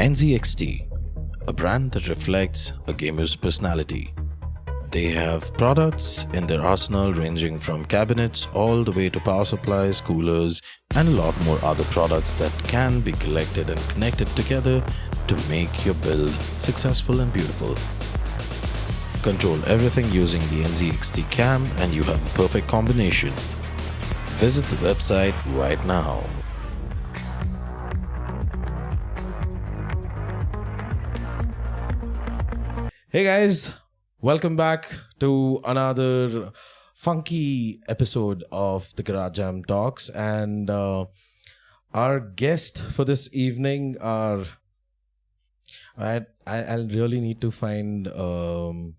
NZXT, a brand that reflects a gamer's personality. They have products in their arsenal ranging from cabinets all the way to power supplies, coolers, and a lot more other products that can be collected and connected together to make your build successful and beautiful. Control everything using the NZXT cam and you have a perfect combination. Visit the website right now. Hey guys, welcome back to another funky episode of the Garage Jam Talks, and our guest for this evening are I'll really need to find the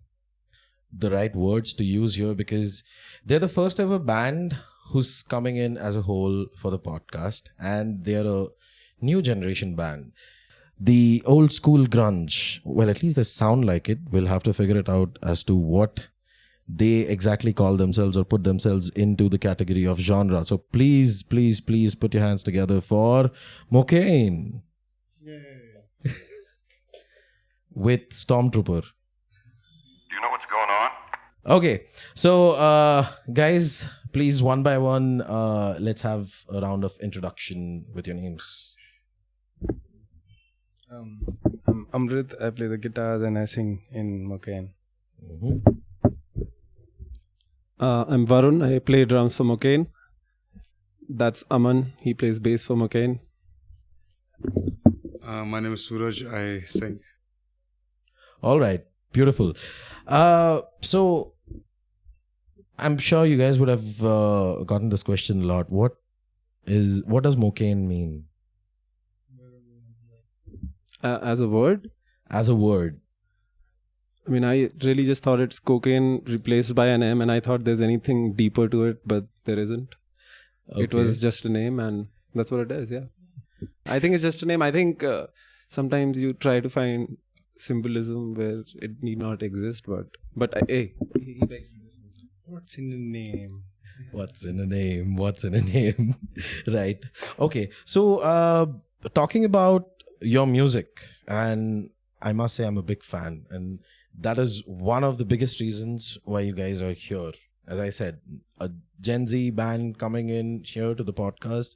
right words to use here because they're the first ever band who's coming in as a whole for the podcast, and they're a new generation band. The old school grunge, well, at least they sound like it. We'll have to figure it out as to what they exactly call themselves or put themselves into the category of genre. So please put your hands together for Mocaine. Yay. With Stormtrooper. Do you know what's going on? Okay, so guys, please one by one, let's have a round of introduction with your names. I'm Amrit. I play the guitars and I sing in Mocaine. Mm-hmm. I'm Varun. I play drums for Mocaine. That's Aman. He plays bass for Mocaine. My name is Suraj. I sing. All right, beautiful. So I'm sure you guys would have gotten this question a lot. What does Mocaine mean? As a word? As a word. I mean, I really just thought it's cocaine replaced by an M, and I thought there's anything deeper to it, but there isn't. Okay. It was just a name, and that's what it is, yeah. I think it's just a name. I think sometimes you try to find symbolism where it need not exist, but hey, he begs to differ. What's in the name? What's in a name? What's in a name? Right. Okay. So, talking about your music, and I must say I'm a big fan, and that is one of the biggest reasons why you guys are here. As I said, a Gen Z band coming in here to the podcast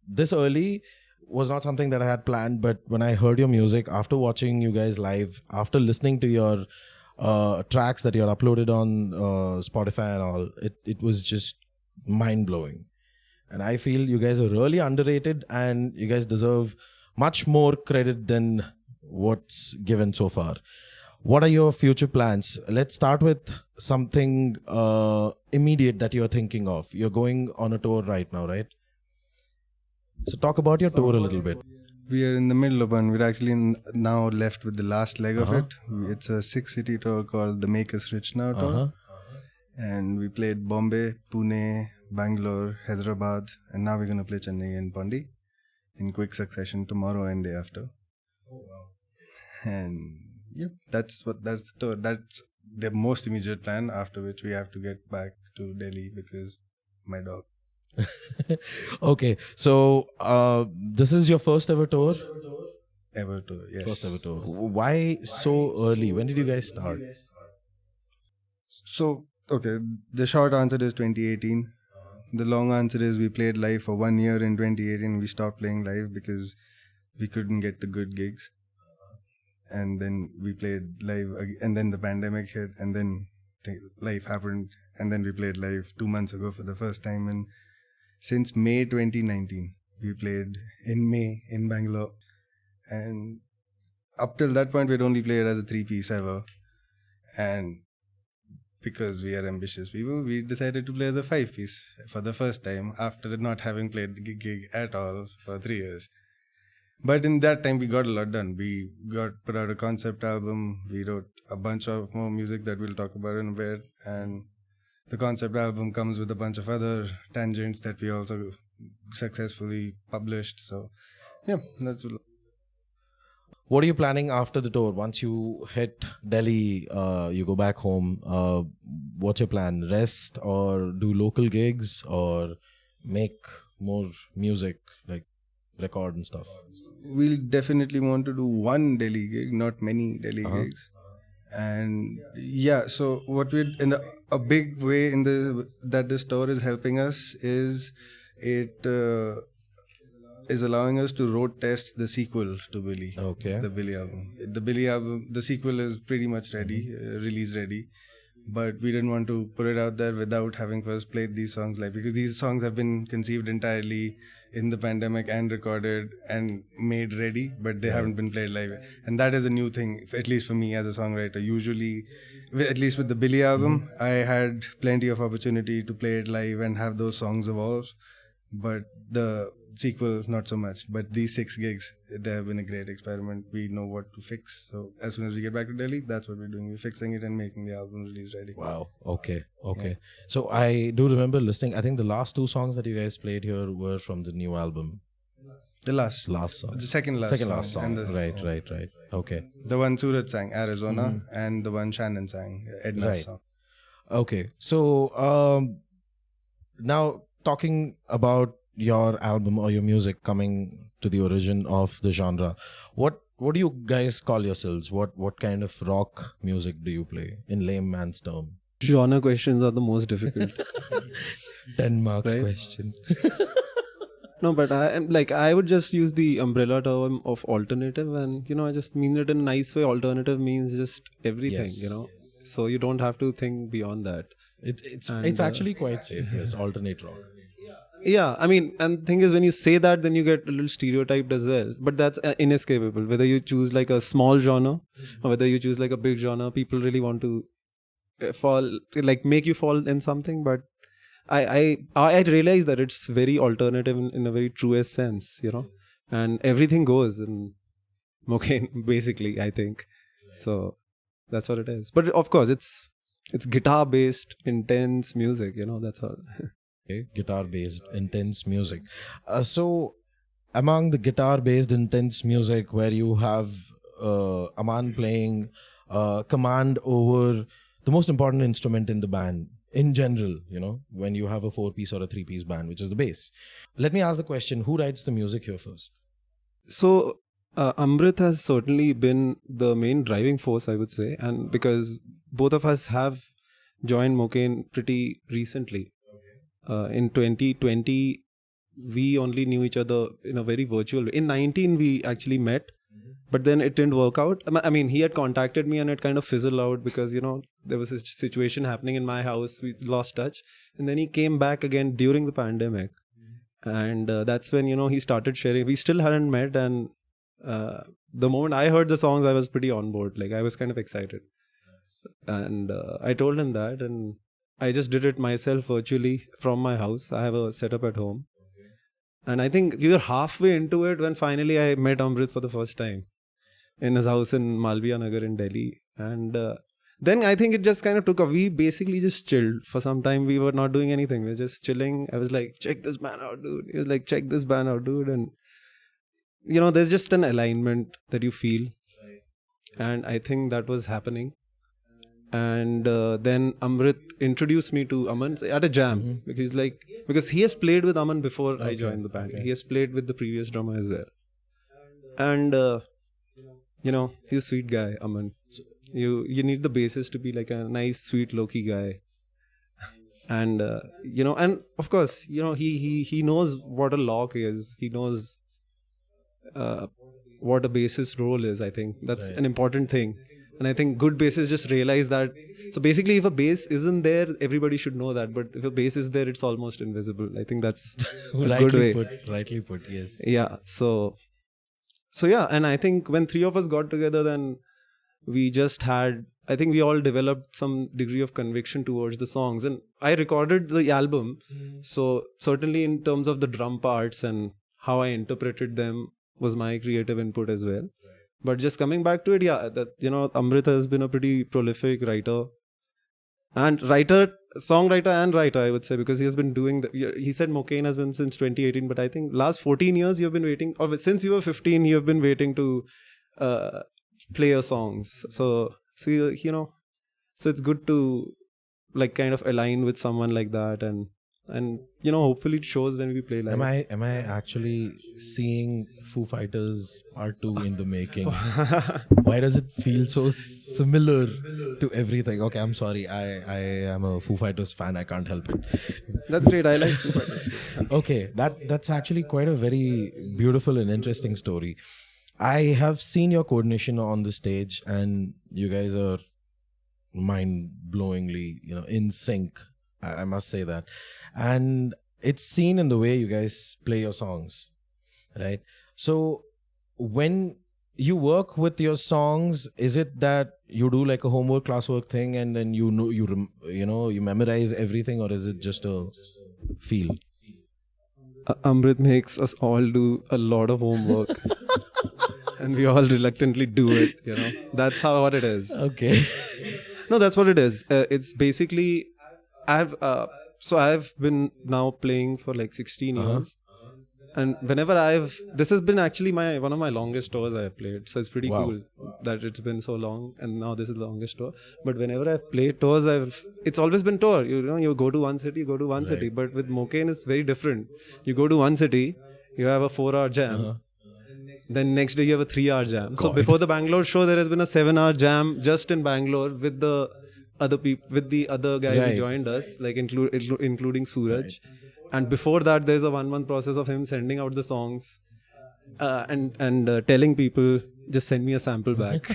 this early was not something that I had planned, but when I heard your music, after watching you guys live, after listening to your tracks that you're uploaded on Spotify and all, it was just mind-blowing. And I feel you guys are really underrated and you guys deserve much more credit than what's given so far. What are your future plans? Let's start with something immediate that you're thinking of. You're going on a tour right now, right? So talk about your tour a little bit. We are in the middle of one. We're actually now left with the last leg of it. It's a 6-city tour called the Make Us Rich Now tour. And we played Bombay, Pune, Bangalore, Hyderabad, and now we're going to play Chennai and Pondi in quick succession tomorrow and day after. Oh wow! And yep, that's the tour. That's the most immediate plan. After which we have to get back to Delhi because my dog. Okay, so this is your first ever tour? Ever tour, yes. First ever tour. Why so early? When did you guys start? So, okay, the short answer is 2018. The long answer is we played live for 1 year in 2018. We stopped playing live because we couldn't get the good gigs. And then we played live, and then the pandemic hit, and then life happened, and then we played live 2 months ago for the first time. And since May 2019, we played in May in Bangalore. And up till that point, we'd only played as a 3-piece ever. And because we are ambitious people, we decided to play as a 5-piece for the first time after not having played the gig at all for 3 years. But in that time, we got a lot done. We put out a concept album. We wrote a bunch of more music that we'll talk about in a bit. And the concept album comes with a bunch of other tangents that we also successfully published. So, yeah, that's what. What are you planning after the tour? Once you hit Delhi, you go back home. What's your plan? Rest or do local gigs or make more music, like record and stuff? we'll definitely want to do one Delhi gig, not many Delhi gigs. And yeah, so what we're in a big way in that this tour is helping us is it is allowing us to road test the sequel to Billy. Okay. The Billy album. The Billy album, the sequel is pretty much ready, release ready. But we didn't want to put it out there without having first played these songs live, because these songs have been conceived entirely in the pandemic and recorded and made ready, but they haven't been played live. And that is a new thing, at least for me as a songwriter. Usually, at least with the Billy album, I had plenty of opportunity to play it live and have those songs evolve. But the sequel, not so much. But these 6 gigs, they have been a great experiment. We know what to fix. So as soon as we get back to Delhi, that's what we're doing. We're fixing it and making the album release ready. Wow. Okay. So I do remember listening. I think the last 2 songs that you guys played here were from the new album. The last song. The second last song. And right. Okay. The one Suraj sang, Arizona, and the one Shannon sang, Edna's song. Okay. So now talking about your album or your music coming to the origin of the genre, what do you guys call yourselves? What kind of rock music do you play in layman's term? Genre questions are the most difficult. 10 marks Right? question. No, but I would just use the umbrella term of alternative, and I just mean it in a nice way. Alternative means just everything, Yes. So you don't have to think beyond that. It's actually quite safe. Yes, alternate rock. Yeah, I mean, and the thing is, when you say that, then you get a little stereotyped as well. But that's inescapable. Whether you choose like a small genre or whether you choose like a big genre, people really want to make you fall in something. But I realize that it's very alternative in a very truest sense, and everything goes in Mocaine, basically, I think. So that's what it is. But of course, it's guitar based, intense music, that's all. Okay, guitar-based, intense music. So, among the guitar-based, intense music, where you have Aman playing command over the most important instrument in the band, in general, when you have a 4-piece or a 3-piece band, which is the bass. Let me ask the question, who writes the music here first? So, Amrit has certainly been the main driving force, I would say, and because both of us have joined Mocaine pretty recently. In 2020, we only knew each other in a very virtual way. In 19, we actually met, but then it didn't work out. I mean, he had contacted me and it kind of fizzled out because, there was a situation happening in my house. We lost touch. And then he came back again during the pandemic. And that's when, he started sharing. We still hadn't met. And the moment I heard the songs, I was pretty on board. Like, I was kind of excited. And I told him that, and I just did it myself virtually from my house. I have a setup at home. And I think we were halfway into it when finally I met Amrit for the first time in his house in Malviya Nagar in Delhi. And then I think it just kind of took off. We basically just chilled for some time. We were not doing anything. We were just chilling. I was like, check this band out, dude. He was like, check this band out, dude. And, there's just an alignment that you feel. And I think that was happening. And then Amrit introduced me to Aman at a jam because he has played with Aman before I joined the band. He has played with the previous drummer as well. And he's a sweet guy, Aman. You need the bassist to be like a nice, sweet, low-key guy. And and of course, he knows what a lock is. He knows what a bassist role is. I think that's an important thing. And I think good bassists just realize that. So basically, if a bass isn't there, everybody should know that. But if a bass is there, it's almost invisible. I think that's a good way. Rightly put, yes. Yeah. So yeah. And I think when 3 of us got together, then we just had, I think we all developed some degree of conviction towards the songs. And I recorded the album. So certainly in terms of the drum parts and how I interpreted them was my creative input as well. But just coming back to it, Amrit has been a pretty prolific writer. And songwriter and writer, I would say, because he has been doing he said Mocaine has been since 2018, but I think last 14 years you've been waiting, or since you were 15, you've been waiting to play your songs. So it's good to like kind of align with someone like that. And And hopefully it shows when we play live. Am I actually seeing Foo Fighters Part 2 in the making? Why does it feel so similar to everything? Okay, I'm sorry. I am a Foo Fighters fan. I can't help it. That's great. I like Foo Fighters. Okay, that's actually quite a very beautiful and interesting story. I have seen your coordination on the stage, and you guys are mind-blowingly, in sync. I must say that. And it's seen in the way you guys play your songs, right? So when you work with your songs, is it that you do like a homework classwork thing and then you memorize everything, or is it just a feel? Amrit makes us all do a lot of homework. And we all reluctantly do it, That's what it is. Okay. No, that's what it is. It's basically, I've been now playing for like 16 years. And whenever this has been actually one of my longest tours I've played. So it's pretty cool that it's been so long. And now this is the longest tour. But whenever I've played tours, it's always been tour. You go to one city, you go to one city. But with Mocaine, it's very different. You go to one city, you have a 4-hour jam. Then next day you have a 3-hour jam. So before the Bangalore show, there has been a 7-hour jam just in Bangalore with the other people, with the other guys who joined us, like including Suraj. Right. And before that, there's a 1-month process of him sending out the songs and telling people, just send me a sample back.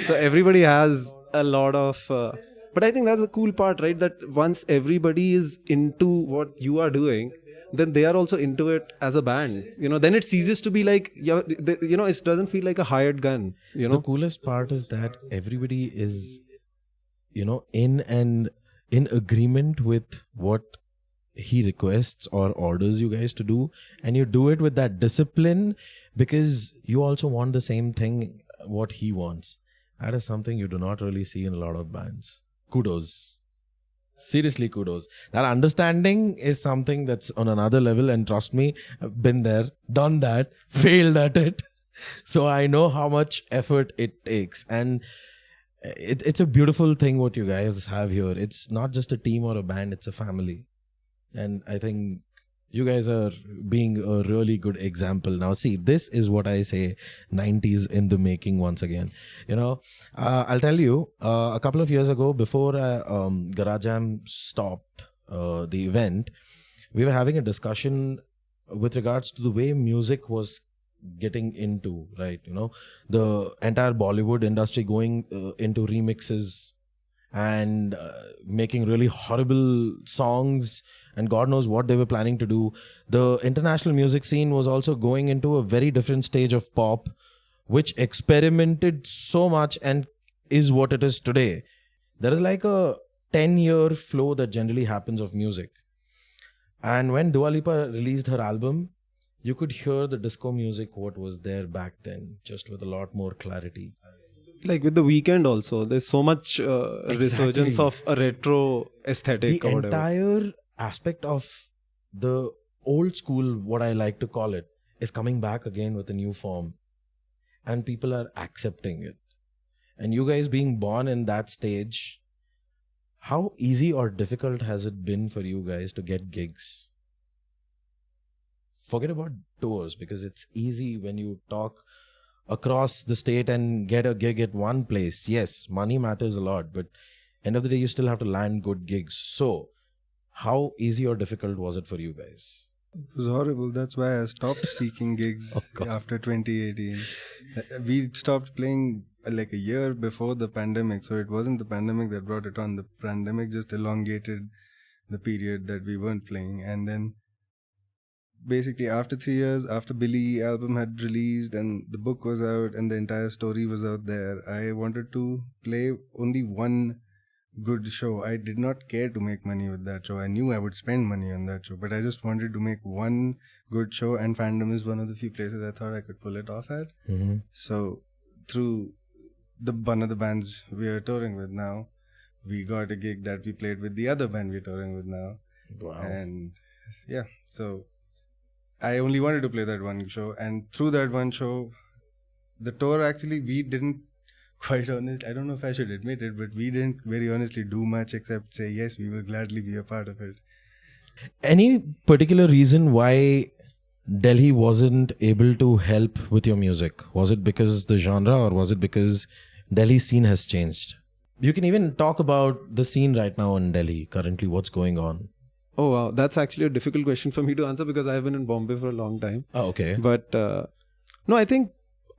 So everybody has a lot of... but I think that's the cool part, right? That once everybody is into what you are doing, then they are also into it as a band. Then it ceases to be like, it doesn't feel like a hired gun. The coolest part is that everybody is, in agreement with what he requests or orders you guys to do, and you do it with that discipline because you also want the same thing what he wants. That is something you do not really see in a lot of bands. Kudos. Seriously, kudos. That understanding is something that's on another level, and trust me, I've been there, done that, failed at it. So I know how much effort it takes, and it's a beautiful thing what you guys have here. It's not just a team or a band, it's a family. And I think you guys are being a really good example. Now see, this is what I say, 90s in the making once again. I'll tell you, a couple of years ago, before Garage Jam stopped the event, we were having a discussion with regards to the way music was getting into, right? The entire Bollywood industry going into remixes and making really horrible songs, and God knows what they were planning to do. The international music scene was also going into a very different stage of pop, which experimented so much and is what it is today. There is like a 10-year flow that generally happens of music. And when Dua Lipa released her album, you could hear the disco music, what was there back then, just with a lot more clarity. Like with The Weeknd also, there's so much resurgence of a retro aesthetic. The entire aspect of the old school, what I like to call it, is coming back again with a new form. And people are accepting it. And you guys being born in that stage, how easy or difficult has it been for you guys to get gigs? Forget about tours, because it's easy when you talk across the state and get a gig at one place. Yes, money matters a lot, but end of the day, you still have to land good gigs. So, how easy or difficult was it for you guys? It was horrible. That's why I stopped seeking gigs after 2018. We stopped playing like a year before the pandemic. So it wasn't the pandemic that brought it on. The pandemic just elongated the period that we weren't playing. And then basically after 3 years, after Billy album had released and the book was out and the entire story was out there, I wanted to play only one good show. I did not care to make money with that show. I knew I would spend money on that show, but I just wanted to make one good show, and Fandom is one of the few places I thought I could pull it off at. Mm-hmm. So through one of the bands we are touring with now, we got a gig that we played with the other band we're touring with now. Wow. And yeah, so I only wanted to play that one show, and through that one show, the tour actually, we didn't, quite honest, I don't know if I should admit it, but we didn't very honestly do much except say, yes, we will gladly be a part of it. Any particular reason why Delhi wasn't able to help with your music? Was it because the genre, or was it because Delhi scene has changed? You can even talk about the scene right now in Delhi, currently what's going on. Oh wow, that's actually a difficult question for me to answer because I've been in Bombay for a long time. Oh, okay. But no, I think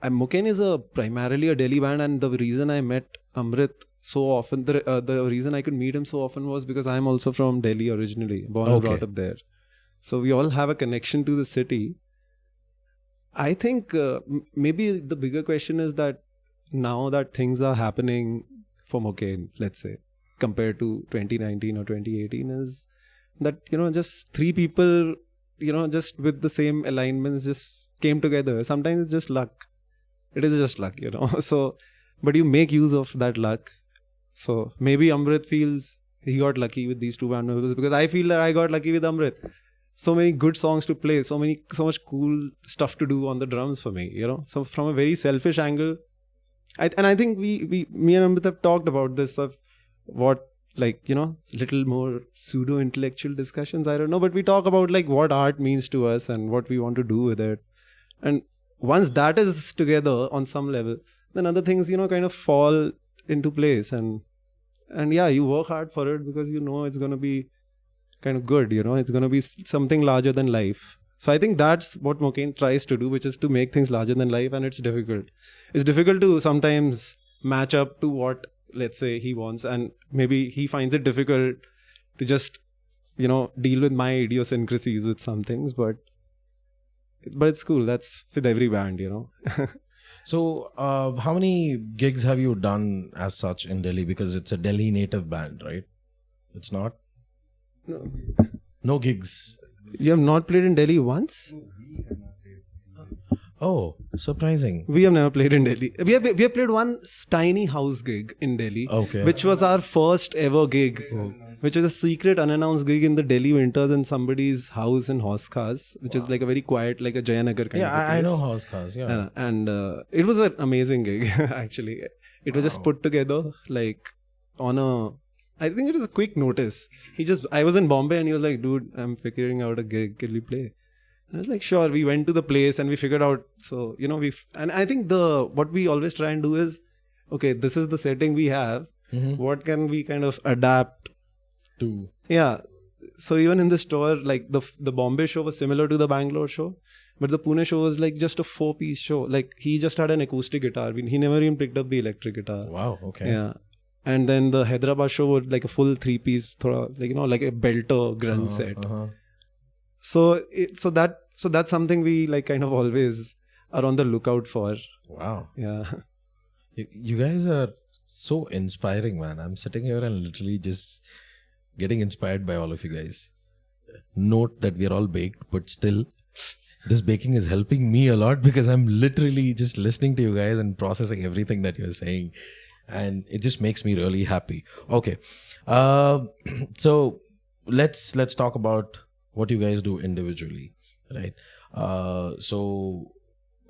Mocaine is primarily a Delhi band, and the reason I met Amrit so often, the reason I could meet him so often was because I'm also from Delhi originally, born and brought up there. So we all have a connection to the city. I think maybe the bigger question is that now that things are happening for Mocaine, let's say, compared to 2019 or 2018, is that, just three people, just with the same alignments just came together. Sometimes it's just luck. It is just luck, So, but you make use of that luck. So maybe Amrit feels he got lucky with these two band members, because I feel that I got lucky with Amrit. So many good songs to play, so much cool stuff to do on the drums for me, So from a very selfish angle, I think me and Amrit have talked about this, of what, little more pseudo intellectual discussions, I don't know, but we talk about what art means to us and what we want to do with it. And once that is together on some level, then other things, kind of fall into place. And yeah, you work hard for it because it's going to be kind of good, it's going to be something larger than life. So I think that's what Mocaine tries to do, which is to make things larger than life, and it's difficult. It's difficult to sometimes match up to what, let's say, he wants, and maybe he finds it difficult to just, deal with my idiosyncrasies with some things, but it's cool. That's with every band, So, how many gigs have you done as such in Delhi? Because it's a Delhi native band, right? It's not? No gigs. You have not played in Delhi once? Oh, surprising. We have never played in Delhi. We have played one tiny house gig in Delhi, which was our first ever gig, which is a secret unannounced gig in the Delhi winters in somebody's house in Haus Khas, which is like a very quiet, like a Jayanagar kind of a place. I know Haus Khas, yeah. And it was an amazing gig, actually. It was just put together I think it was a quick notice. I was in Bombay and he was like, dude, I'm figuring out a gig, can we play? And I was like, sure. We went to the place and we figured out. So, and I think what we always try and do is, okay, this is the setting we have. Mm-hmm. What can we kind of adapt to? Yeah. So even in the store, like the Bombay show was similar to the Bangalore show, but the Pune show was like just a 4-piece show. Like he just had an acoustic guitar. He never even picked up the electric guitar. Wow. Okay. Yeah. And then the Hyderabad show was like a full 3-piece, like a belter grunge set. So that's something we kind of always are on the lookout for. Wow. Yeah. You guys are so inspiring, man. I'm sitting here and literally just getting inspired by all of you guys. Note that we are all baked, but still, this baking is helping me a lot because I'm literally just listening to you guys and processing everything that you're saying. And it just makes me really happy. Okay. So let's talk about what you guys do individually, right? So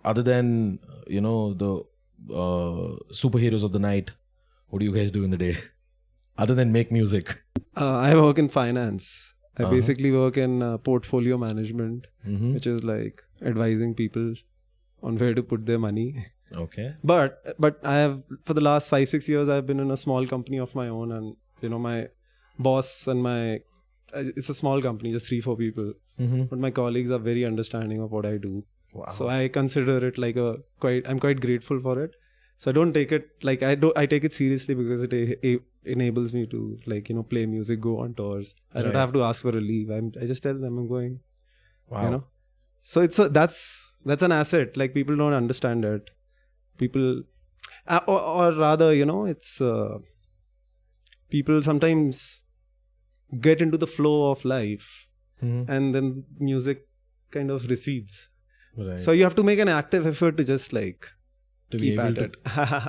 other than, the superheroes of the night, what do you guys do in the day? Other than make music? I work in finance. I basically work in portfolio management, which is like advising people on where to put their money. Okay. But I have, for the last 5-6 years, I've been in a small company of my own, and my boss and it's a small company, just 3-4 people. But my colleagues are very understanding of what I do. Wow. So I consider it like I'm quite grateful for it. So I don't take it I take it seriously because it enables me to play music, go on tours. I don't have to ask for a leave. I just tell them I'm going. Wow. So that's an asset. Like people don't understand it. People, or rather, it's people sometimes get into the flow of life, and then music kind of recedes. Right. So you have to make an active effort to just to keep at it.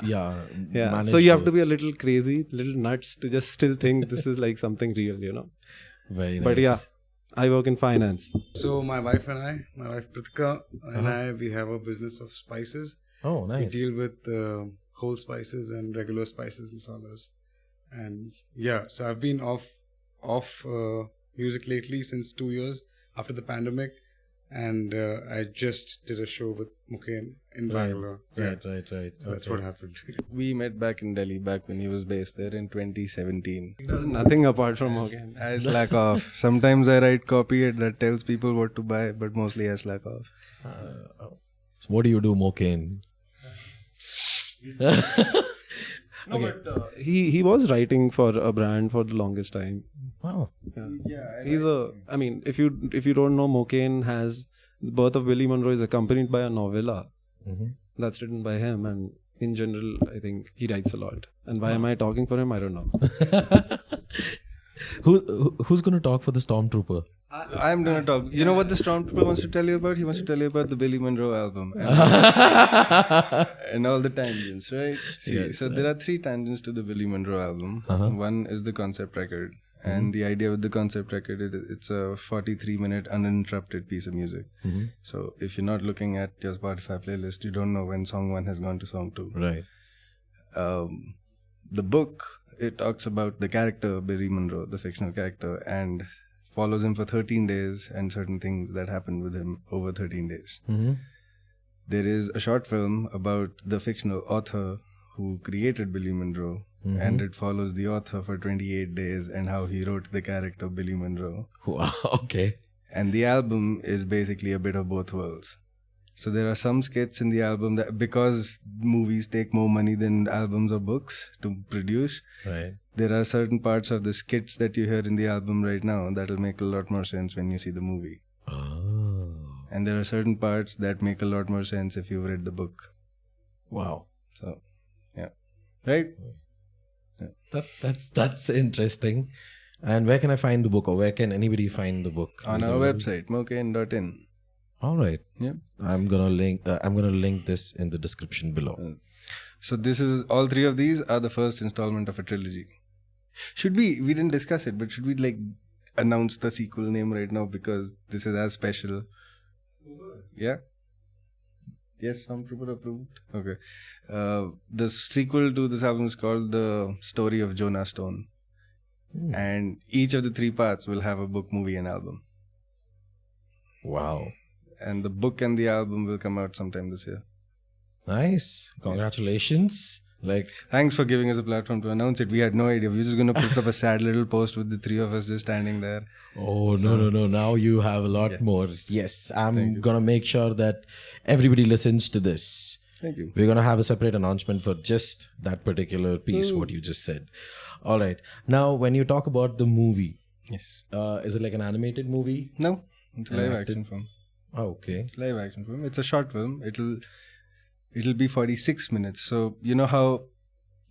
Yeah. So you have to be a little crazy, little nuts to just still think this is like something real, Very nice. But yeah, I work in finance. So my wife Pritika and I, we have a business of spices. Oh, nice. We deal with whole spices and regular spices, masalas. And yeah, so I've been off music lately since 2 years after the pandemic. And I just did a show with Mocaine in Bangalore. Yeah. Right. So that's what happened. We met back in Delhi, back when he was based there in 2017. He does nothing apart from Mocaine. I slack off. Sometimes I write copy that tells people what to buy, but mostly I slack off. So what do you do, Mocaine? No, but he was writing for a brand for the longest time. Wow. He's I mean, if you don't know, Mocaine has The Birth of Billy Monroe is accompanied by a novella that's written by him, and in general, I think he writes a lot. And why am I talking for him? I don't know. Who's going to talk for the Stormtrooper? I'm gonna talk. You know what the Stormtrooper wants to tell you about? He wants to tell you about the Billy Monroe album and all the tangents, right? See, so there are 3 tangents to the Billy Monroe album. One is the concept record, and the idea with the concept record it's a 43-minute uninterrupted piece of music. So if you're not looking at your Spotify playlist, you don't know when song 1 has gone to song 2. Right. The book, it talks about the character Billy Monroe, the fictional character, and follows him for 13 days and certain things that happened with him over 13 days. There is a short film about the fictional author who created Billy Monroe, and it follows the author for 28 days and how he wrote the character Billy Monroe. Wow, okay. And the album is basically a bit of both worlds. So there are some skits in the album that, because movies take more money than albums or books to produce, Right. there are certain parts of the skits that you hear in the album right now that'll make a lot more sense when you see the movie. Oh. And there are certain parts that make a lot more sense if you've read the book. Wow. So, yeah. Right? That's interesting. And where can I find the book, or where can anybody find the book? On our website, mocaine.in. All right. Yep. I'm gonna link this in the description below. So this is, all 3 of these are the first installment of a trilogy. Should we didn't discuss it, but should we like announce the sequel name right now because this is as special? Yeah? Yes, Stormtrooper approved. Okay. The sequel to this album is called The Story of Jonah Stone. And each of the 3 parts will have a book, movie, and album. Wow. And the book and the album will come out sometime this year. Nice. Congratulations. Thanks for giving us a platform to announce it. We had no idea. We were just going to put up a sad little post with the 3 of us just standing there. Oh, no. Now you have a lot more. Yes, I'm going to make sure that everybody listens to this. Thank you. We're going to have a separate announcement for just that particular piece, what you just said. All right. Now, when you talk about the movie, Yes. Is it like an animated movie? No, it's a live action film. Oh, okay. Live action film. It's a short film. It'll be 46 minutes. So you know how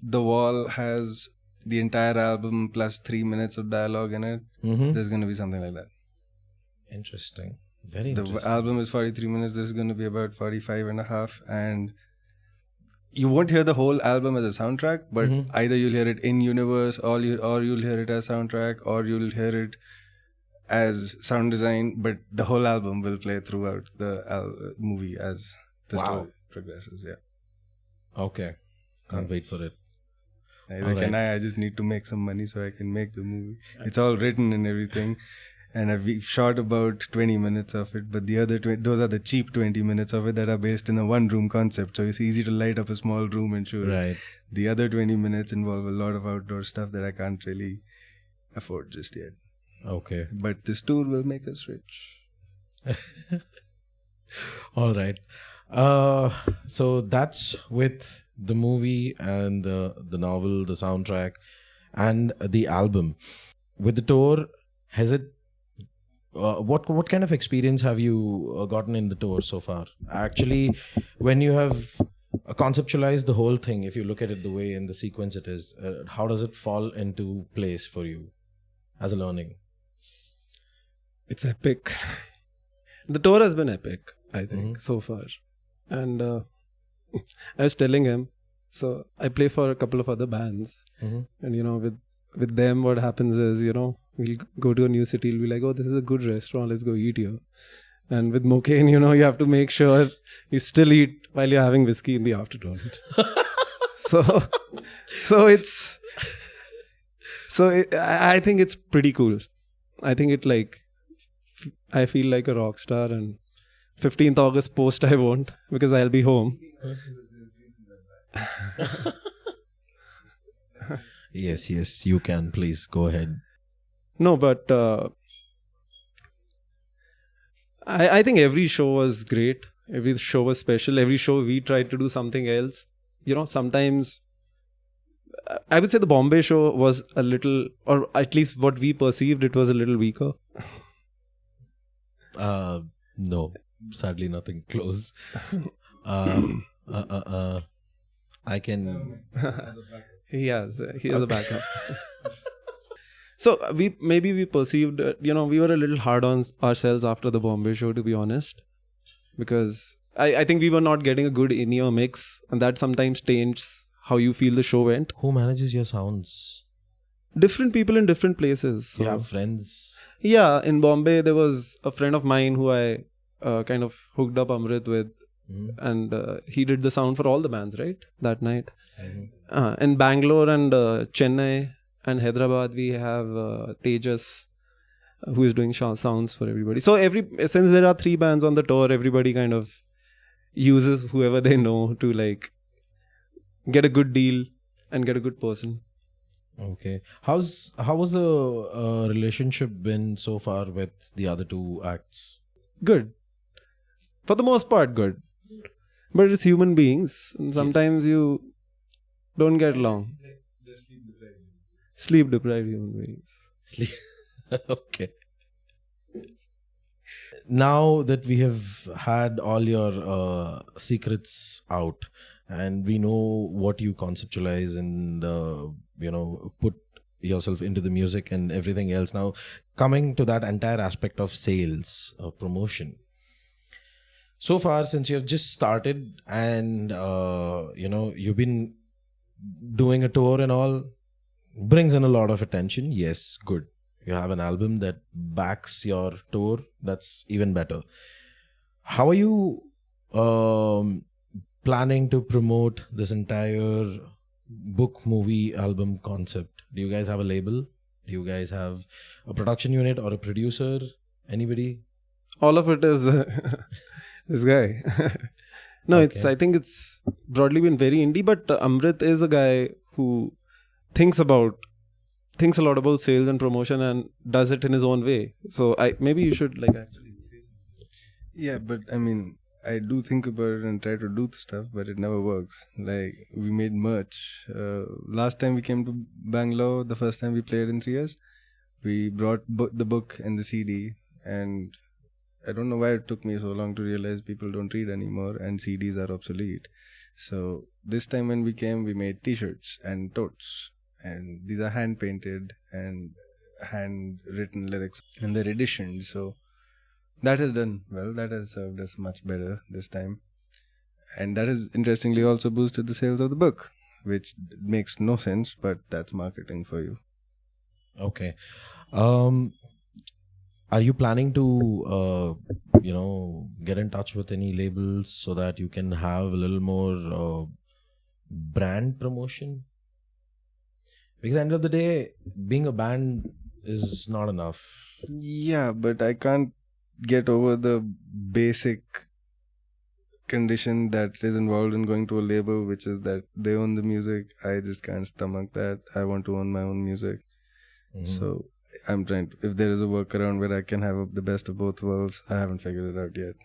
The Wall has the entire album plus 3 minutes of dialogue in it? There's going to be something like that. Interesting. Very The interesting. album is 43 minutes. This is going to be about 45 and a half. And you won't hear the whole album as a soundtrack, but either you'll hear it in universe, or you'll hear it as soundtrack, or you'll hear it as sound design, but the whole album will play throughout the movie as the story progresses. Yeah. Okay. Can't wait for it. I just need to make some money so I can make the movie. It's all written and everything, and we've shot about 20 minutes of it, but the other those are the cheap 20 minutes of it that are based in a one-room concept, so it's easy to light up a small room and shoot. Right. The other 20 minutes involve a lot of outdoor stuff that I can't really afford just yet. Okay. But this tour will make us rich. All right. So that's with the movie and the novel, the soundtrack, and the album. With the tour, has it? What kind of experience have you gotten in the tour so far? Actually, when you have conceptualized the whole thing, if you look at it the way in the sequence it is, how does it fall into place for you as a learning? It's epic. The tour has been epic, I think, so far. And I was telling him, so I play for a couple of other bands. And, with them, what happens is, we'll go to a new city, we'll be like, oh, this is a good restaurant, let's go eat here. And with Mocaine, you have to make sure you still eat while you're having whiskey in the afternoon. I think it's pretty cool. I think it like I feel like a rock star, and 15th August post I won't because I'll be home. Yes, you can. Please go ahead. No, but I think every show was great. Every show was special. Every show we tried to do something else. Sometimes I would say the Bombay show was a little, or at least what we perceived, it was a little weaker. No, sadly nothing close. I can. He has a backup. So we perceived, we were a little hard on ourselves after the Bombay show, to be honest, because I think we were not getting a good in-ear mix, and that sometimes taints how you feel the show went. Who manages your sounds? Different people in different places. So. You have friends? Yeah, in Bombay there was a friend of mine who I kind of hooked up Amrit with, and he did the sound for all the bands, right, that night. In Bangalore and Chennai and Hyderabad we have Tejas, who is doing sounds for everybody. So since there are 3 bands on the tour, everybody kind of uses whoever they know to like get a good deal and get a good person. Okay. How was the relationship been so far with the other 2 acts? Good. For the most part, good. But it's human beings, and sometimes you don't get along. Sleep deprived human beings. Sleep. Okay. Now that we have had all your secrets out, and we know what you conceptualize and put yourself into the music and everything else, now coming to that entire aspect of sales, promotion. So far, since you have just started and you've been doing a tour and all, brings in a lot of attention. Yes, good. You have an album that backs your tour. That's even better. How are you planning to promote this entire book, movie, album concept? Do you guys have a label? Do you guys have a production unit or a producer? Anybody? All of it is this guy. No, Okay. I think it's broadly been very indie, but Amrit is a guy who thinks a lot about sales and promotion and does it in his own way. So maybe you should like actually. Yeah, but I mean, I do think about it and try to do stuff, but it never works. Like, we made merch. Last time we came to Bangalore, the first time we played in 3 years, we brought the book and the CD, and I don't know why it took me so long to realize people don't read anymore and CDs are obsolete. So this time when we came, we made t-shirts and totes, and these are hand painted and hand written lyrics, and they're editioned. So that has done well. That has served us much better this time. And that has interestingly also boosted the sales of the book, which makes no sense, but that's marketing for you. Okay. Are you planning to, get in touch with any labels so that you can have a little more brand promotion? Because at the end of the day, being a band is not enough. Yeah, but I can't get over the basic condition that is involved in going to a label, which is that they own the music. I just can't stomach that. I want to own my own music. So I'm trying to, if there is a workaround where I can have the best of both worlds, I haven't figured it out yet.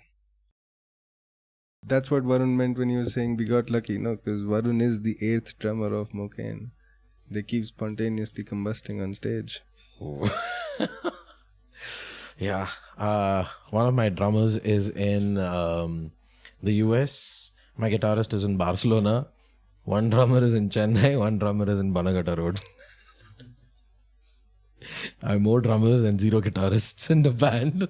That's what Varun meant when he was saying we got lucky, no? Because Varun is the 8th drummer of Mocaine. They keep spontaneously combusting on stage. Yeah. One of my drummers is in the US. My guitarist is in Barcelona. One drummer is in Chennai. One drummer is in Banagata Road. I have more drummers and 0 guitarists in the band.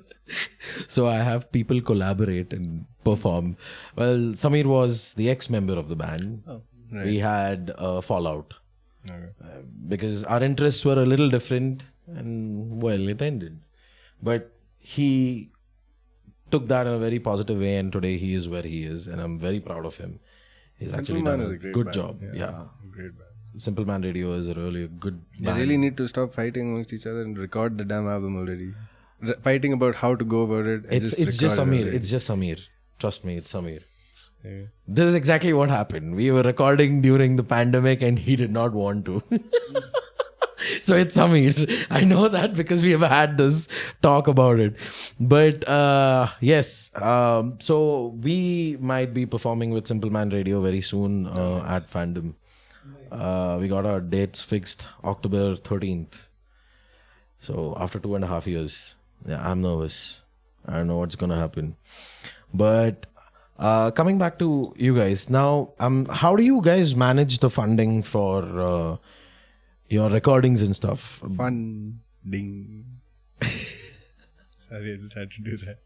So I have people collaborate and perform. Well, Samir was the ex-member of the band. Oh, right. We had a fallout. Okay. Because our interests were a little different and well, it ended. But he took that in a very positive way, and today he is where he is, and I'm very proud of him. He's actually done Gentleman is a a great good band. job. Yeah. Great band. Simple Man Radio is a really good They band. really need to stop fighting amongst each other and record the damn album already. Fighting about how to go about it. And It's just record it Samir. already. It's just Samir. Trust me, it's Samir. This is exactly what happened. We were recording during the pandemic and he did not want to. So it's Samir. I know that because we have had this talk about it. But yes, so we might be performing with Simple Man Radio very soon at Fandom. We got our dates fixed October 13th. So after 2.5 years, yeah, I'm nervous. I don't know what's going to happen. But coming back to you guys now, how do you guys manage the funding for your recordings and stuff? Funding. Sorry, I just had to do that.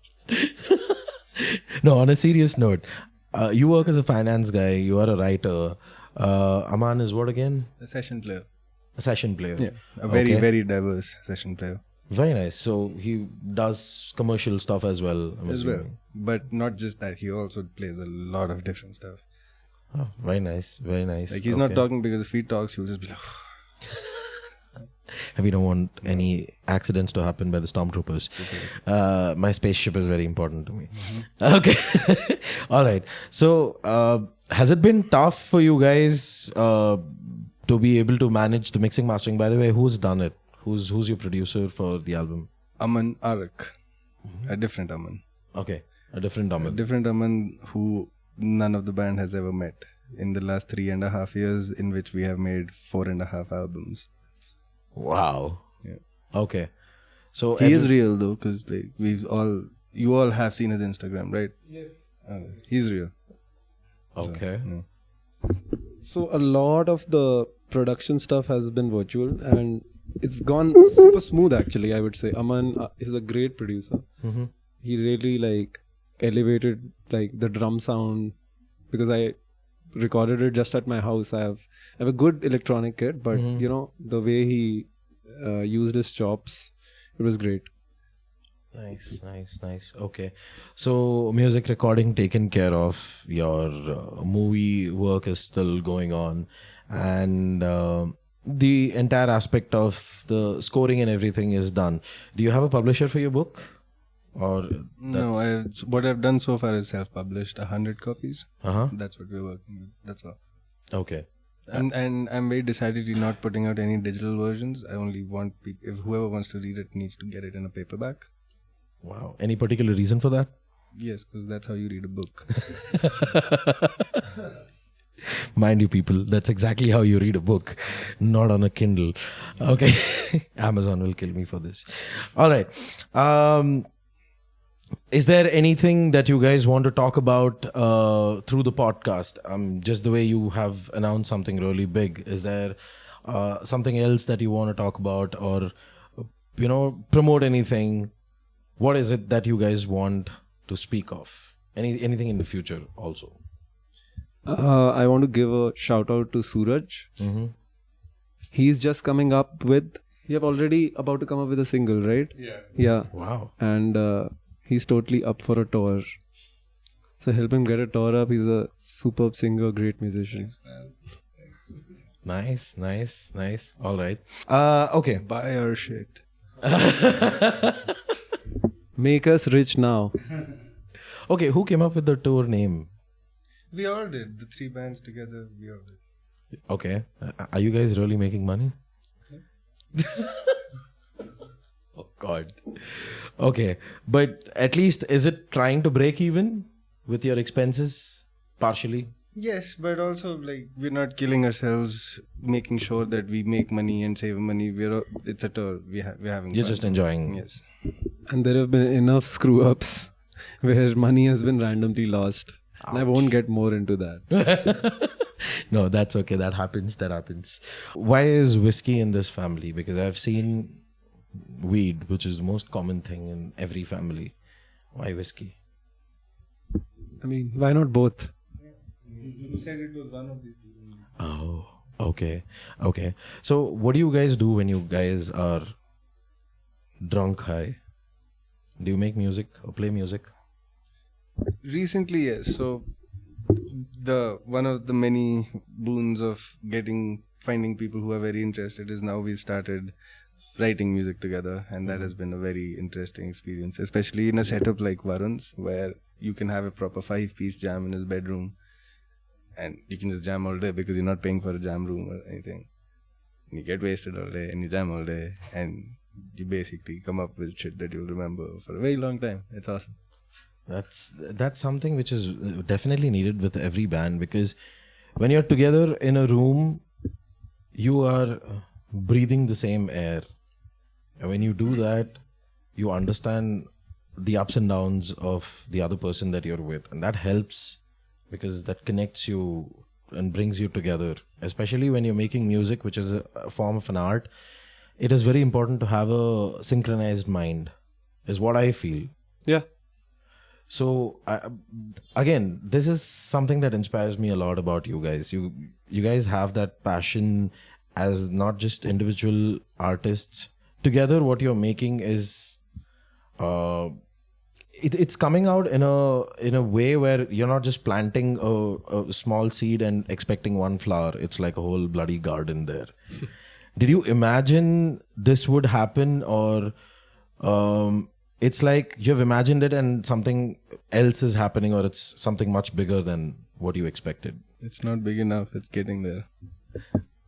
No, on a serious note, you work as a finance guy, you are a writer. Aman is what again? A session player. A session player. Yeah, a very, Okay. very diverse session player. Very nice. So he does commercial stuff as well. I'm As well. assuming. But not just that, he also plays a lot of different stuff. Oh, very nice. Very nice. Like he's not Okay. talking because if he talks, he'll just be like, We don't want any accidents to happen by the stormtroopers. My spaceship is very important to me. Okay. All right. So, has it been tough for you guys to be able to manage the mixing mastering? By the way, who's done it? Who's your producer for the album? Aman Arak. A different Aman. Okay. A different A Aman. different Aman who none of the band has ever met in the last 3.5 years, in which we have made 4.5 albums. Wow. Yeah. Okay. So He is real though, because like you all have seen his Instagram, right? Yes. He's real. Okay. Yeah. So a lot of the production stuff has been virtual and it's gone super smooth actually, I would say. Aman is a great producer. Mm-hmm. He really like elevated like the drum sound because I recorded it just at my house. I have a good electronic kit, but you know, the way he used his chops, it was great. Nice. Okay. So music recording taken care of. Your movie work is still going on. And the entire aspect of the scoring and everything is done. Do you have a publisher for your book? Or No, what I've done so far is self-published 100 copies. Uh-huh. That's what we're working with. That's all. Okay. And I'm very decidedly not putting out any digital versions. I only want if whoever wants to read it needs to get it in a paperback. Wow. Any particular reason for that? Yes, because that's how you read a book. Mind you, people, that's exactly how you read a book, not on a Kindle. Okay. Amazon will kill me for this. All right. Is there anything that you guys want to talk about through the podcast? Just the way you have announced something really big. Is there something else that you want to talk about or, promote anything? What is it that you guys want to speak of? Anything in the future also? I want to give a shout out to Suraj. Mm-hmm. He's just coming up with, you have already about to come up with a single, right? Yeah. Wow. And he's totally up for a tour. So help him get a tour up. He's a superb singer, great musician. Nice. All right. Okay. Buy our shit. Make us rich now. Okay, who came up with the tour name? We all did. The 3 bands together, we all did. Okay. Are you guys really making money? Oh, God. Okay. But at least, is it trying to break even with your expenses partially? Yes, but also like we're not killing ourselves making sure that we make money and save money. It's a tour. We're having You're fun. just enjoying. Yes. And there have been enough screw ups where money has been randomly lost. And I won't get more into that. No, that's okay. That happens. Why is whiskey in this family? Because I've seen weed, which is the most common thing in every family. Why whiskey? I mean, why not both? You said it was one of these. Oh, okay. So what do you guys do when you guys are drunk high? Do you make music or play music? Recently, yes. So one of the many boons of getting finding people who are very interested is now we've started writing music together, and that has been a very interesting experience, especially in a setup like Varun's, where you can have a proper 5-piece jam in his bedroom, and you can just jam all day because you're not paying for a jam room or anything. And you get wasted all day and you jam all day, and you basically come up with shit that you'll remember for a very long time. It's awesome. That's something which is definitely needed with every band, because when you're together in a room, you are breathing the same air, and when you do that, you understand the ups and downs of the other person that you're with, and that helps because that connects you and brings you together. Especially when you're making music, which is a form of an art, it is very important to have a synchronized mind, is what I feel. Yeah. So again, this is something that inspires me a lot about you guys. You guys have that passion as not just individual artists. Together, what you're making is it's coming out in a way where you're not just planting a small seed and expecting one flower. It's like a whole bloody garden there. Did you imagine this would happen, or it's like you've imagined it and something else is happening, or it's something much bigger than what you expected? It's not big enough. It's getting there.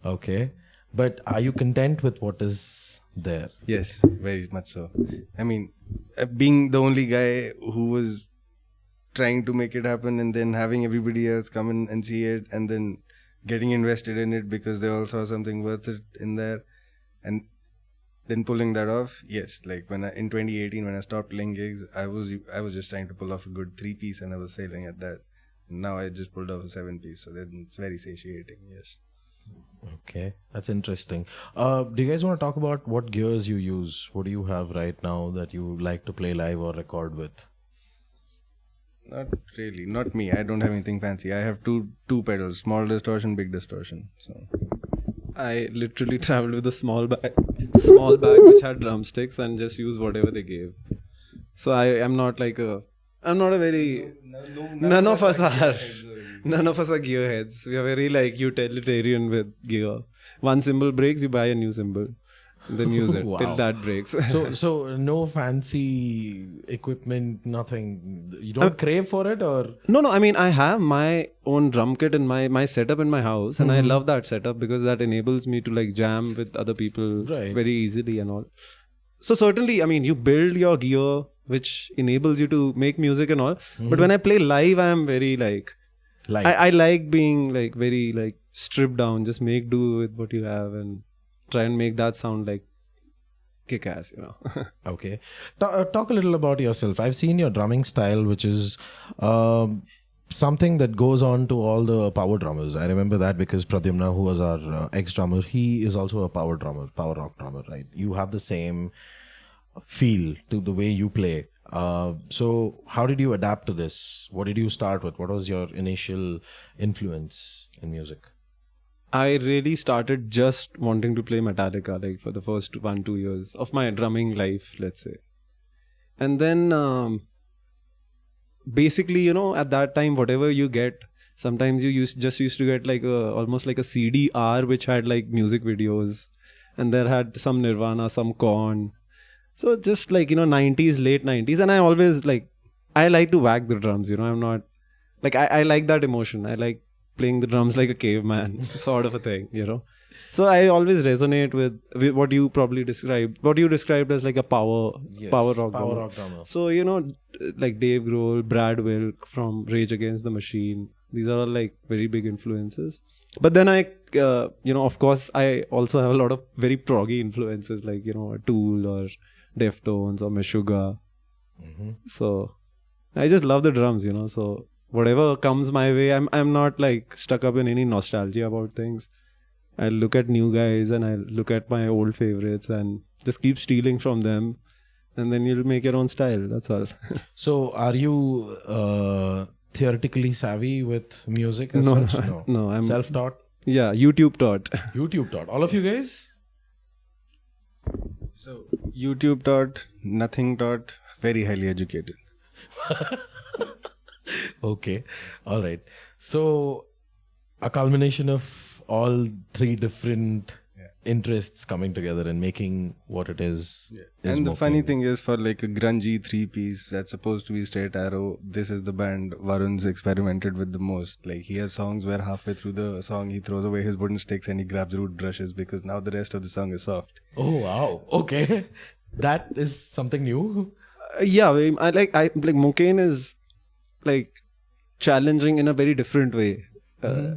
Okay. But are you content with what is there? Yes, very much so. I mean, being the only guy who was trying to make it happen, and then having everybody else come in and see it, and then getting invested in it because they all saw something worth it in there, and then pulling that off. Yes, like in 2018 when I stopped playing gigs, I was just trying to pull off a good 3-piece and I was failing at that. Now I just pulled off a 7-piece, so then it's very satiating. Yes. Okay, that's interesting. Do you guys want to talk about what gears you use? What do you have right now that you like to play live or record with? Not really. Not me. I don't have anything fancy. I have two pedals, small distortion, big distortion. So I literally traveled with a small bag which had drumsticks and just used whatever they gave. So I'm not a very... None of us are gearheads. We are very like utilitarian with gear. One cymbal breaks, you buy a new cymbal. Then use it till that breaks. So no fancy equipment, nothing. You don't crave for it, or? No. I mean, I have my own drum kit and my setup in my house, and I love that setup because that enables me to like jam with other people very easily and all. So certainly, I mean, you build your gear which enables you to make music and all. But when I play live, I am very like I like being like very like stripped down. Just make do with what you have and try and make that sound like kick-ass, you know. Okay. Talk a little about yourself. I've seen your drumming style, which is something that goes on to all the power drummers. I remember that because Pradyumna, who was our ex-drummer, he is also a power rock drummer, right? You have the same feel to the way you play. So how did you adapt to this? What did you start with? What was your initial influence in music? I really started just wanting to play Metallica like for the first 1-2 years of my drumming life, let's say. And then basically, you know, at that time, whatever you get, sometimes you used to get like almost like a CD-R which had like music videos, and there had some Nirvana, some Korn. So just like, you know, 90s, late 90s. And I always I like to whack the drums, you know. I'm not like, I like that emotion. I like playing the drums like a caveman sort of a thing, you know. So I always resonate with what you probably described as like a power rock drummer. So, you know, like Dave Grohl, Brad Wilk from Rage Against the Machine, these are all like very big influences. But then I you know, of course I also have a lot of very proggy influences like, you know, Tool or Deftones or Meshuggah. So I just love the drums, you know. So whatever comes my way, I'm not like stuck up in any nostalgia about things. I look at new guys and I look at my old favorites and just keep stealing from them, and then you'll make your own style. That's all. So are you theoretically savvy with music as such? No, I'm self-taught? Yeah, YouTube taught. YouTube taught. All of you guys? So YouTube taught, nothing taught, very highly educated. Okay. All right. So a culmination of all three different interests coming together and making what it is. is And the Mocaine. funny thing is, for like a grungy 3-piece that's supposed to be straight arrow, this is the band Varun's experimented with the most. Like, he has songs where halfway through the song he throws away his wooden sticks and he grabs root brushes because now the rest of the song is soft. Oh wow! Okay, that is something new. I like Mocaine is like challenging in a very different way.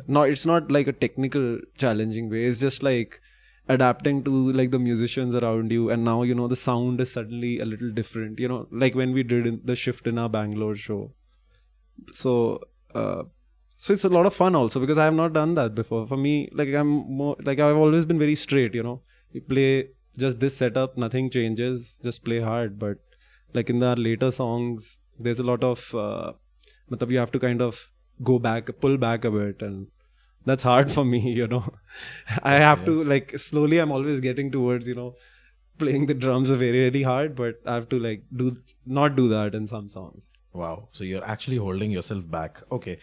No, it's not like a technical challenging way. It's just like adapting to like the musicians around you, and now the sound is suddenly a little different. Like when we did the shift in our Bangalore show. So it's a lot of fun also because I have not done that before. For me, like I'm more like I've always been very straight. You play just this setup, nothing changes, just play hard. But like in the later songs, there's a lot of you have to kind of pull back a bit, and that's hard for me. I have to like slowly. I'm always getting towards playing the drums very very hard, but I have to like not do that in some songs. Wow! So you're actually holding yourself back. Okay,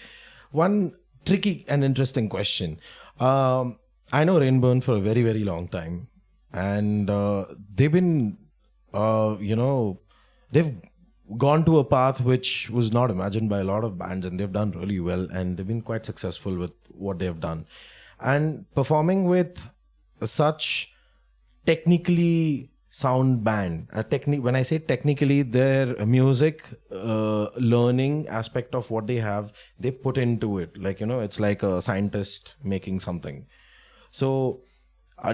one tricky and interesting question. I know Rainburn for a very very long time, and they've been, they've gone to a path which was not imagined by a lot of bands, and they've done really well, and they've been quite successful with what they've done. And performing with such technically sound band, when I say technically, their music learning aspect of what they have, they put into it. Like, it's like a scientist making something. So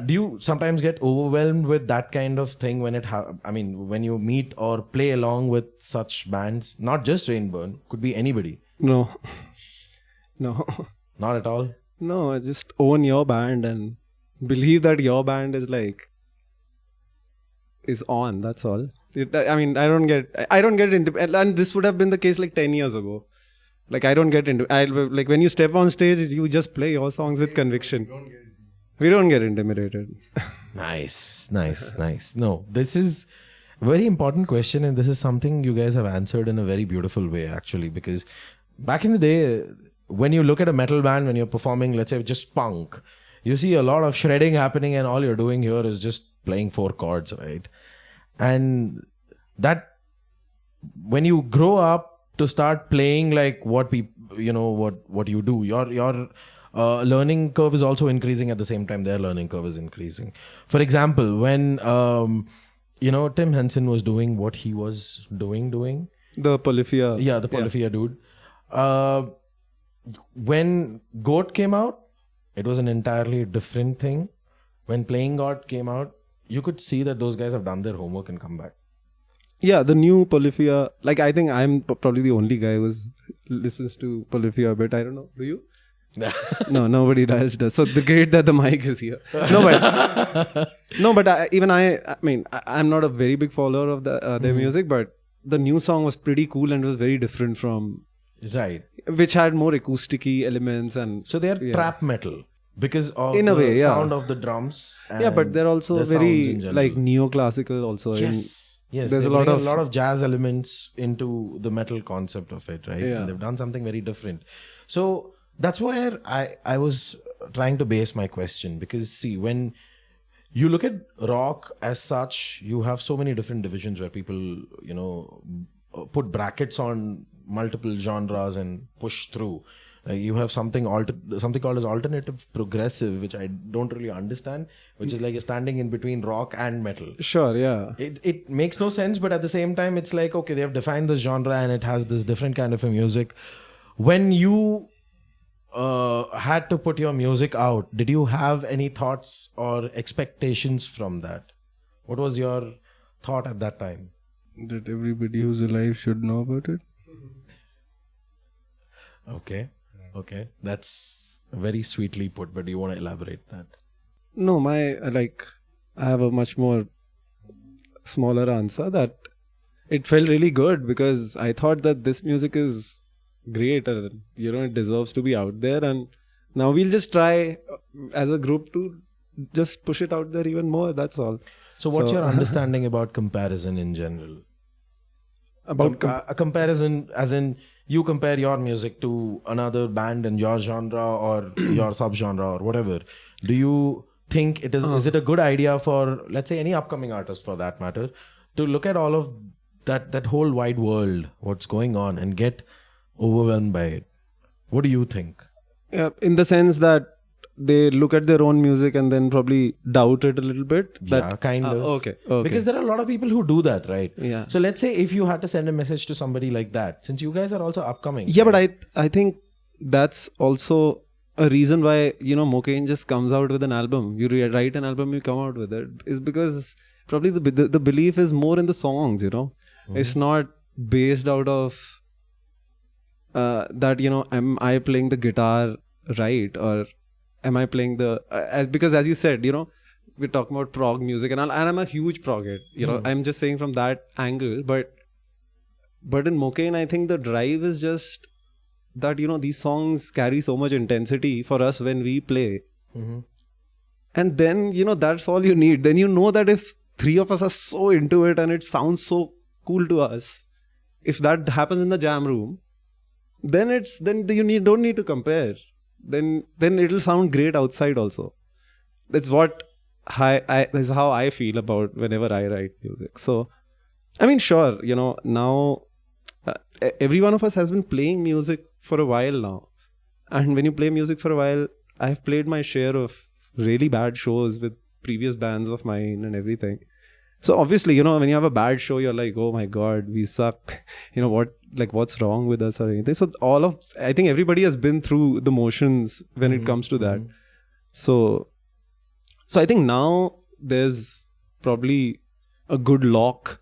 do you sometimes get overwhelmed with that kind of thing when when you meet or play along with such bands? Not just Rainburn, could be anybody. No. Not at all. No, just own your band and believe that your band is on. That's all. I don't get into, and this would have been the case like 10 years ago. Like I don't get into. Like when you step on stage, you just play your songs with conviction. We don't get intimidated. Nice. No, this is a very important question, and this is something you guys have answered in a very beautiful way, actually, because back in the day, when you look at a metal band, when you're performing, let's say just punk, you see a lot of shredding happening, and all you're doing here is just playing 4 chords, right? And that, when you grow up to start playing like what you do, your learning curve is also increasing at the same time their learning curve is increasing. For example, when Tim Henson was doing what he was doing the Polyphia. Yeah, the Polyphia dude. When Goat came out, it was an entirely different thing. When Playing God came out, you could see that those guys have done their homework and come back. Yeah, the new Polyphia. Like I think I'm probably the only guy who listens to Polyphia a bit. I don't know. Do you? No, nobody else does. So the great that the mic is here. No, but I'm not a very big follower of their music, but the new song was pretty cool and was very different from, right, which had more acoustic-y elements, and so they're trap metal because of in a the way, sound of the drums. Yeah, but they're also very like neoclassical also. Yes, there's a lot of jazz elements into the metal concept of it, right? Yeah. And they've done something very different. So that's where I was trying to base my question, because see, when you look at rock as such, you have so many different divisions where people, put brackets on multiple genres and push through. Like you have something called as alternative progressive, which I don't really understand, which is like you're standing in between rock and metal. Sure, yeah. It makes no sense, but at the same time, it's like, okay, they have defined this genre and it has this different kind of a music. When you had to put your music out, did you have any thoughts or expectations from that? What was your thought at that time? That everybody who's alive should know about it. Okay, that's very sweetly put, but do you want to elaborate that? No, I have a much more smaller answer, that it felt really good because I thought that this music is great and it deserves to be out there, and now we'll just try as a group to just push it out there even more. That's all. So what's your understanding about comparison in general? About a comparison as in you compare your music to another band in your genre or your subgenre or whatever, do you think is it a good idea for, let's say, any upcoming artist for that matter, to look at all of that whole wide world, what's going on, and get overwhelmed by it? What do you think? Yeah, in the sense that they look at their own music and then probably doubt it a little bit. Yeah, kind of. Okay. Because there are a lot of people who do that, right? Yeah. So let's say if you had to send a message to somebody like that, since you guys are also upcoming. Yeah, right? but I think that's also a reason why, Mocaine just comes out with an album. You write an album, you come out with it. Is because probably the belief is more in the songs, It's not based out of that, am I playing the guitar right, or am I playing the because as you said, we're talking about prog music and I'm a huge prog head, I'm just saying from that angle, but in Mocaine I think the drive is just that these songs carry so much intensity for us when we play, and then that's all you need. Then that if three of us are so into it and it sounds so cool to us, if that happens in the jam room, then you don't need to compare. Then it'll sound great outside also. That's what that's how I feel about whenever I write music. So I mean, sure, now every one of us has been playing music for a while now, and when you play music for a while, I've played my share of really bad shows with previous bands of mine and everything. So obviously, when you have a bad show, you're like, oh my god, we suck. What's wrong with us or anything. So I think everybody has been through the motions when it comes to that. So I think now there's probably a good lock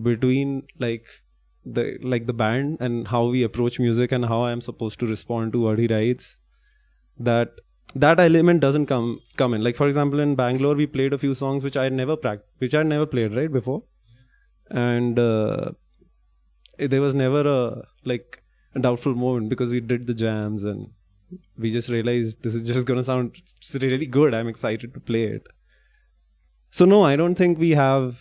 between the band and how we approach music and how I'm supposed to respond to what he writes. That element doesn't come in. Like for example, in Bangalore, we played a few songs which I had never played right before, and there was never a doubtful moment because we did the jams and we just realized this is just gonna sound really good. I'm excited to play it. So no, I don't think we have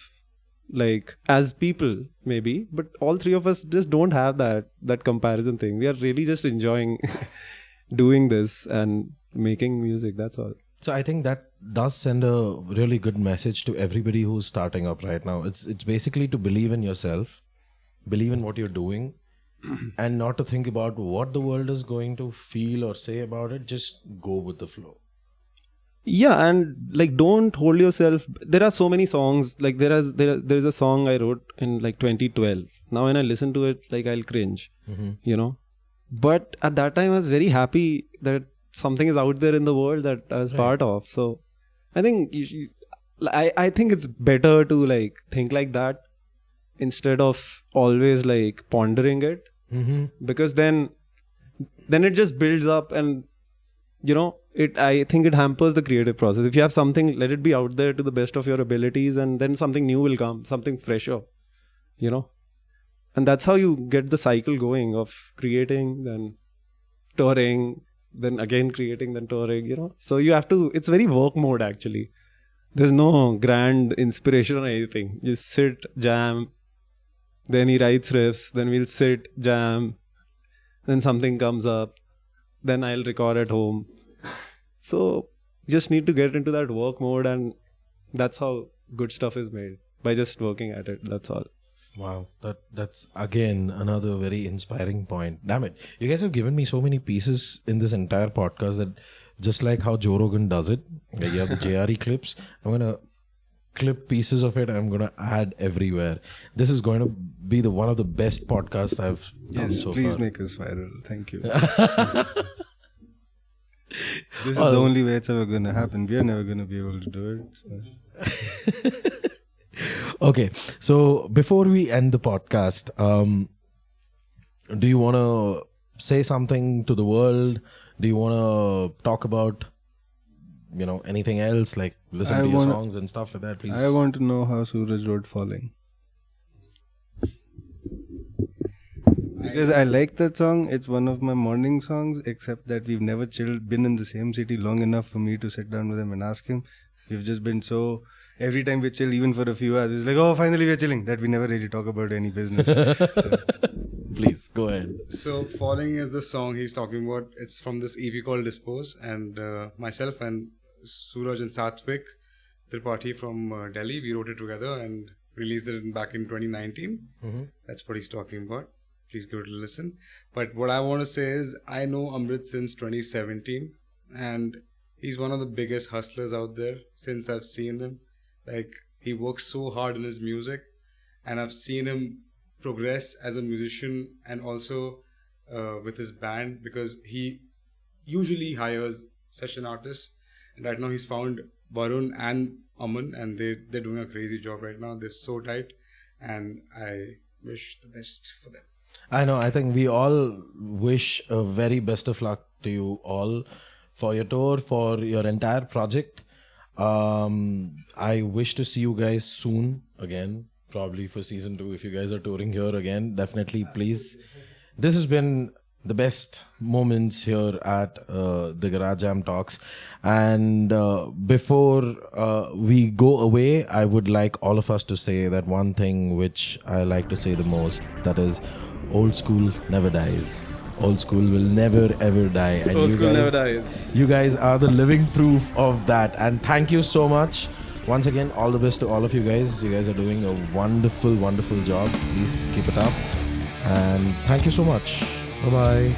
as people maybe, but all three of us just don't have that comparison thing. We are really just enjoying doing this and making music, that's all. So I think that does send a really good message to everybody who's starting up right now. It's basically to believe in yourself, believe in what you're doing, and not to think about what the world is going to feel or say about it. Just go with the flow. Yeah, and don't hold yourself. There are so many songs. There is a song I wrote in 2012. Now when I listen to it, I'll cringe, But at that time I was very happy that something is out there in the world that I was part of. So I think I think it's better to think like that instead of always pondering it, because then it just builds up and I think it hampers the creative process. If you have something, let it be out there to the best of your abilities, and then something new will come, something fresher, and that's how you get the cycle going of creating, then touring, then again creating, then touring, So you have to, it's very work mode actually. There's no grand inspiration or anything. Just sit, jam, then he writes riffs, then we'll sit, jam, then something comes up, then I'll record at home. So you just need to get into that work mode, and that's how good stuff is made, by just working at it. That's all. Wow, that's again another very inspiring point. Damn it, you guys have given me so many pieces in this entire podcast that just like how Joe Rogan does it, you have the JRE clips. I'm gonna clip pieces of it and I'm gonna add everywhere. This is going to be one of the best podcasts I've done so far. Please make us viral. Thank you. This is the only way it's ever gonna happen. We are never gonna be able to do it. So. Okay, so before we end the podcast, do you want to say something to the world? Do you want to talk about, anything else, listen to your songs and stuff like that, please? I want to know how Suraj Road Falling. Because I like that song. It's one of my morning songs, except that we've never been in the same city long enough for me to sit down with him and ask him. We've just been so... Every time we chill, even for a few hours, it's oh, finally we're chilling, that we never really talk about any business. So, Please go ahead. So, Falling is the song he's talking about. It's from this EP called Dispose, and myself and Suraj and Satvik Tripathi from Delhi, we wrote it together and released it back in 2019. That's what he's talking about. Please give it a listen. But what I want to say is, I know Amrit since 2017, and he's one of the biggest hustlers out there since I've seen him. Like, he works so hard in his music, and I've seen him progress as a musician and also with his band, because he usually hires session artists, and right now he's found Varun and Aman, and they're doing a crazy job right now. They're so tight, and I wish the best for them. I know. I think we all wish a very best of luck to you all for your tour, for your entire project. I wish to see you guys soon again, probably for season 2. If you guys are touring here again, definitely please. This has been the best moments here at the Garage Jam Talks. And before we go away, I would like all of us to say that one thing which I like to say the most, that is, old school never dies. Old school will never ever die. And Old school never dies. You guys are the living proof of that. And thank you so much. Once again, all the best to all of you guys. You guys are doing a wonderful, wonderful job. Please keep it up. And thank you so much. Bye-bye.